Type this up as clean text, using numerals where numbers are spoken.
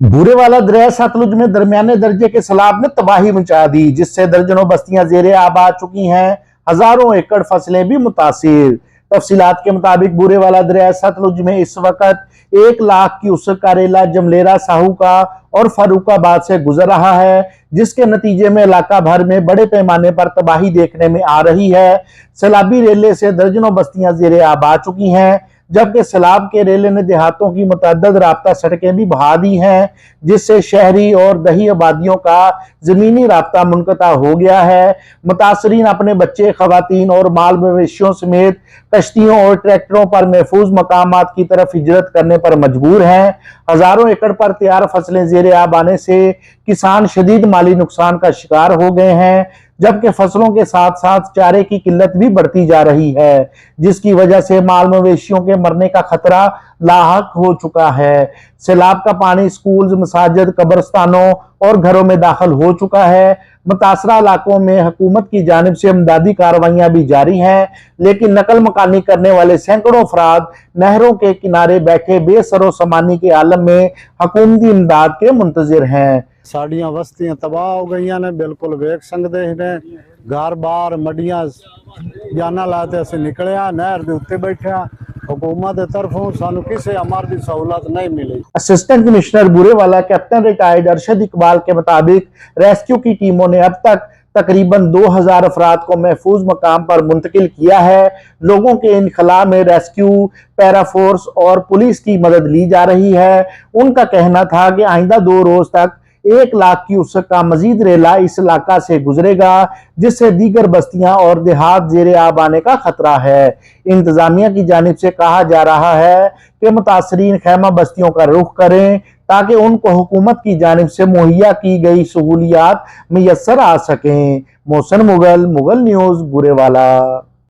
बूरे वाला दरिया सतलुज में दरमियाने दर्जे के सैलाब ने तबाही मचा दी, जिससे दर्जनों बस्तियां जेरे आब आ चुकी हैं। हजारों एकड़ फसलें भी मुतासिर। तफसीलात के मुताबिक बूरे वाला दरिया सतलुज में इस वक्त 1 लाख क्यूसेक का रेला जमलेरा, साहूका और फर्रुखाबाद से गुजर रहा है, जिसके नतीजे में इलाका भर में बड़े पैमाने पर तबाही देखने में आ रही है। सैलाबी रेले से दर्जनों बस्तियां जेरे आब आ चुकी हैं, जबकि सैलाब के रेले ने देहातों की मुतअद्दिद राब्ता सड़कें भी बहा दी हैं, जिससे शहरी और दही आबादियों का जमीनी राब्ता मुनक़ता हो गया है। मुतासरीन अपने बच्चे, खवातीन और माल मवेशियों समेत कश्तियों और ट्रैक्टरों पर महफूज मकामात की तरफ हिजरत करने पर मजबूर हैं। हजारों एकड़ पर तैयार फसलें ज़ेरे आब आने से किसान शदीद माली नुकसान का शिकार हो गए हैं, जबकि फसलों के साथ साथ चारे की किल्लत भी बढ़ती जा रही है, जिसकी वजह से माल मवेशियों के मरने का खतरा लाहक हो चुका है। सैलाब का पानी स्कूल, मसाजिद, कब्रस्तानों और घरों में दाखिल हो चुका है। मुतासरा इलाकों में हुकूमत की जानिब से इमदादी कार्रवाइयां भी जारी हैं, लेकिन नकल मकानी करने वाले सैकड़ों अफराद नहरों के किनारे बैठे बेसरो समानी के आलम में हुकूमती इमदाद के मुंतजिर हैं। साड़ियां बस्तियां तबाह हो गई ने, बिल्कुल वेख सकते हैं। घर बार मडियां जाना लाते अस निकले नहर के उत्ते बैठे। हुकूमत की तरफों सानू किसी अमर की सहूलत नहीं मिली। Assistant commissioner Burewala captain retired Arshad Iqbal के मुताबिक रेस्क्यू की टीमों ने अब तक तकरीबन 2000 अफराद को महफूज मकाम पर मुंतकिल किया है। लोगों के इनखला में रेस्क्यू, पैराफोर्स और पुलिस की मदद ली जा रही है। उनका कहना था कि आइंदा 2 रोज तक 1 लाख क्यूसेक का मजीद रेला इस इलाका से गुजरेगा, जिससे दीगर बस्तियां और देहात जेरे आब आने का खतरा है। इंतजामिया की जानिब से कहा जा रहा है कि मुतासरीन खैमा बस्तियों का रुख करें, ताकि उनको हुकूमत की जानिब से मुहैया की गई सहूलियात मुयस्सर आ सकें। मोहसिन मुगल, मुगल न्यूज़, बूरेवाला।